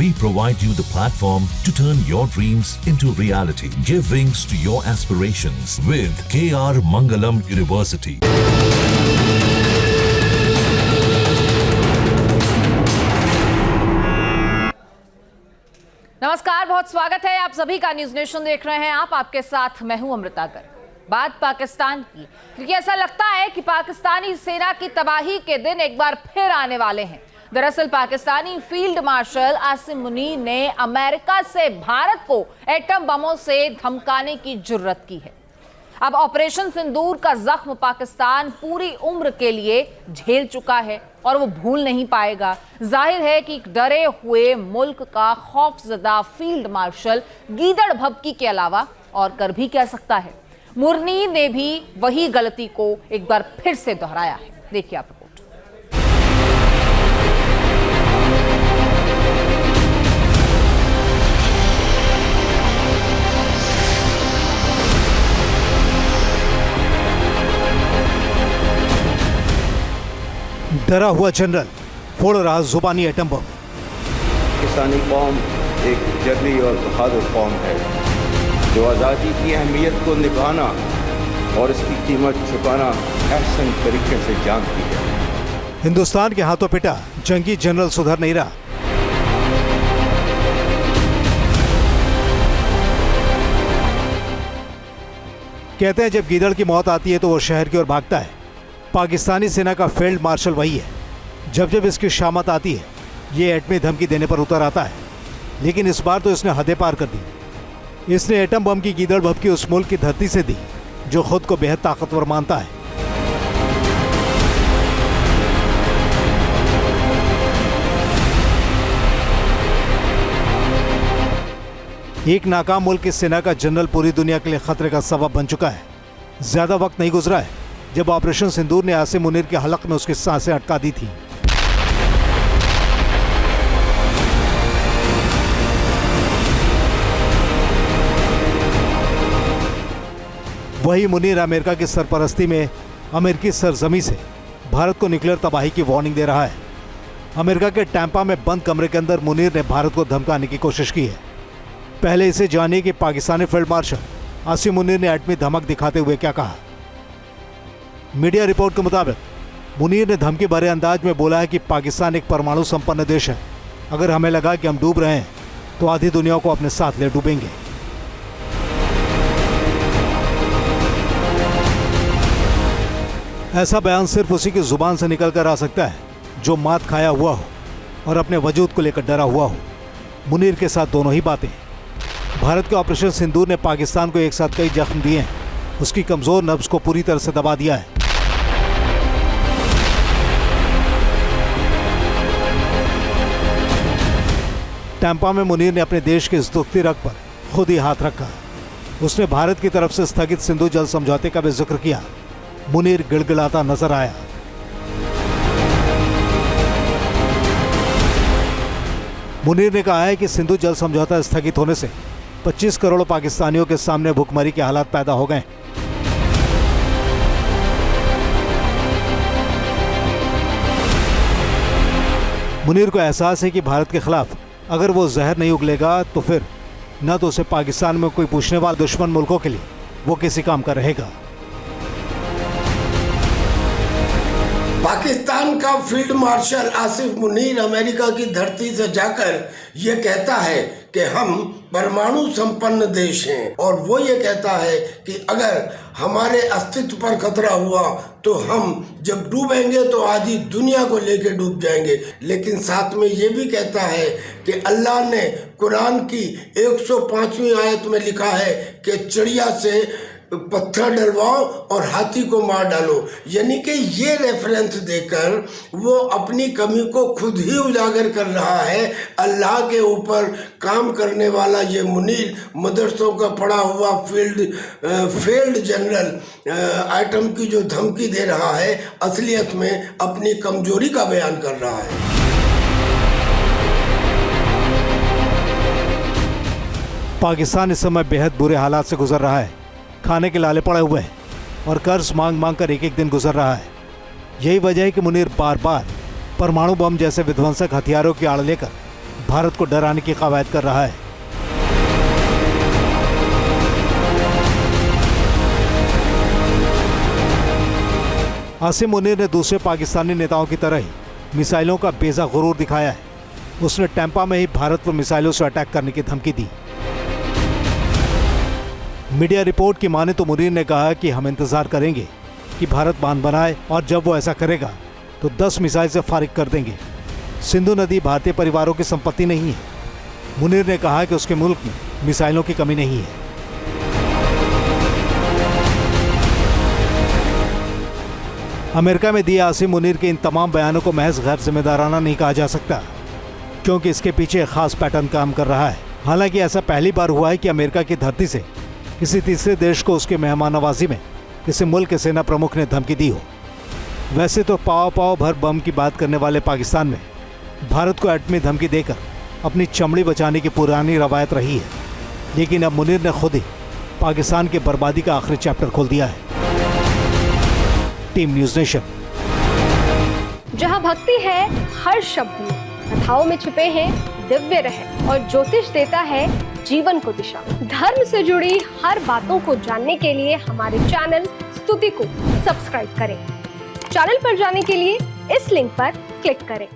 We provide you the platform to turn your dreams into reality. Give wings to your aspirations with KR Mangalam University. नमस्कार, बहुत स्वागत है आप सभी का। न्यूज नेशन देख रहे हैं आप, आपके साथ मैं हूं अमृता गर्ग। बात पाकिस्तान की, क्योंकि ऐसा लगता है कि पाकिस्तानी सेना की तबाही के दिन एक बार फिर आने वाले हैं। दरअसल पाकिस्तानी फील्ड मार्शल आसिम मुनीर ने अमेरिका से भारत को एटम बमों से धमकाने की जुर्रत की है। अब ऑपरेशन सिंदूर का जख्म पाकिस्तान पूरी उम्र के लिए झेल चुका है और वो भूल नहीं पाएगा। जाहिर है कि डरे हुए मुल्क का खौफजदा फील्ड मार्शल गीदड़ भभकी के अलावा और कर भी क्या सकता है। मुनीर ने भी वही गलती को एक बार फिर से दोहराया है। देखिए आप रिपोर्ट। डरा हुआ जनरल फोड़ रहा जुबानी एटम बम। पाकिस्तानी कौम एक जर्री और बहादुर कौम है जो आज़ादी की अहमियत को निभाना और इसकी कीमत चुकाना अहसन तरीके से जानती है। हिंदुस्तान के हाथों पिटा जंगी जनरल सुधर नहीं रहा। कहते हैं जब गीदड़ की मौत आती है तो वो शहर की ओर भागता है। पाकिस्तानी सेना का फील्ड मार्शल वही है। जब जब इसकी शामत आती है ये एटमी धमकी देने पर उतर आता है, लेकिन इस बार तो इसने हदें पार कर दी। इसने एटम बम की गीदड़ भभकी उस मुल्क की धरती से दी जो खुद को बेहद ताकतवर मानता है। एक नाकाम मुल्क की सेना का जनरल पूरी दुनिया के लिए खतरे का सबब बन चुका है। ज्यादा वक्त नहीं गुजरा है जब ऑपरेशन सिंदूर ने आसिम मुनीर के हलक में उसकी सांसें अटका दी थी। वही मुनीर अमेरिका की सरपरस्ती में अमेरिकी सरजमी से भारत को न्यूक्लियर तबाही की वार्निंग दे रहा है। अमेरिका के टैंपा में बंद कमरे के अंदर मुनीर ने भारत को धमकाने की कोशिश की है। पहले इसे जानिए कि पाकिस्तानी फील्ड मार्शल आसिम मुनीर ने एटमी धमक दिखाते हुए क्या कहा। मीडिया रिपोर्ट के मुताबिक मुनीर ने धमकी भरे अंदाज में बोला है कि पाकिस्तान एक परमाणु संपन्न देश है। अगर हमें लगा कि हम डूब रहे हैं तो आधी दुनिया को अपने साथ ले डूबेंगे। ऐसा बयान सिर्फ उसी की जुबान से निकल कर आ सकता है जो मात खाया हुआ हो और अपने वजूद को लेकर डरा हुआ हो। मुनीर के साथ दोनों ही बातें। भारत के ऑपरेशन सिंदूर ने पाकिस्तान को एक साथ कई जख्म दिए हैं। उसकी कमजोर नब्ज को पूरी तरह से दबा दिया है। टैंपा में मुनीर ने अपने देश के इस दुखती रग पर खुद ही हाथ रखा। उसने भारत की तरफ से स्थगित सिंधु जल समझौते का भी जिक्र किया। मुनीर गिड़गिड़ाता नजर आया। मुनीर ने कहा है कि सिंधु जल समझौता स्थगित होने से 25 करोड़ पाकिस्तानियों के सामने भुखमरी के हालात पैदा हो गए। मुनीर को एहसास है कि भारत के खिलाफ अगर वो जहर नहीं उगलेगा तो फिर न तो उसे पाकिस्तान में कोई पूछने वाला दुश्मन मुल्कों के लिए वो किसी काम का रहेगा। पाकिस्तान का field marshal Asif Munir America की धरती से जाकर ये कहता है कि हम परमाणु संपन्न देश हैं और वो ये कहता है कि अगर हमारे अस्तित्व पर खतरा हुआ तो हम जब डूबेंगे तो आधी दुनिया को लेके डूब जाएंगे। लेकिन साथ में ये भी कहता है कि अल्लाह ने कुरान की 105वीं आयत में लिखा है कि चिड़िया से पत्थर डलवाओ और हाथी को मार डालो। यानी कि ये रेफरेंस देकर वो अपनी कमी को खुद ही उजागर कर रहा है। अल्लाह के ऊपर काम करने वाला ये मुनीर मदरसों का पड़ा हुआ फील्ड जनरल आइटम की जो धमकी दे रहा है, असलियत में अपनी कमजोरी का बयान कर रहा है। पाकिस्तान इस समय बेहद बुरे हालात से गुजर रहा है। खाने के लाले पड़े हुए हैं और कर्ज मांग मांग कर एक एक दिन गुजर रहा है। यही वजह है कि मुनीर बार बार परमाणु बम जैसे विध्वंसक हथियारों की आड़ लेकर भारत को डराने की कवायद कर रहा है। आसिम मुनीर ने दूसरे पाकिस्तानी नेताओं की तरह ही मिसाइलों का बेजा गुरूर दिखाया है। उसने टैंपा में ही भारत पर मिसाइलों से अटैक करने की धमकी दी। मीडिया रिपोर्ट की माने तो मुनीर ने कहा कि हम इंतजार करेंगे कि भारत बांध बनाए और जब वो ऐसा करेगा तो 10 मिसाइल से फारिग कर देंगे। सिंधु नदी भारतीय परिवारों की संपत्ति नहीं है। मुनीर ने कहा कि उसके मुल्क में मिसाइलों की कमी नहीं है। अमेरिका में दिए आसिम मुनीर के इन तमाम बयानों को महज गैर जिम्मेदाराना नहीं कहा जा सकता, क्योंकि इसके पीछे एक खास पैटर्न काम कर रहा है। हालांकि ऐसा पहली बार हुआ है कि अमेरिका की धरती से किसी तीसरे देश को उसके मेहमान नवाजी में किसी मुल्क के सेना प्रमुख ने धमकी दी हो। वैसे तो पाव भर बम की बात करने वाले पाकिस्तान में भारत को एटमी धमकी देकर अपनी चमड़ी बचाने की पुरानी रवायत रही है, लेकिन अब मुनीर ने खुद ही पाकिस्तान की बर्बादी का आखिरी चैप्टर खोल दिया है। Team news nation. जहां भक्ति है हर शब्द में, कथाओं में छिपे हैं दिव्य रहस्य और ज्योतिष देता है जीवन को दिशा। धर्म से जुड़ी हर बातों को जानने के लिए हमारे चैनल स्तुति को सब्सक्राइब करें। चैनल पर जाने के लिए इस लिंक पर क्लिक करें।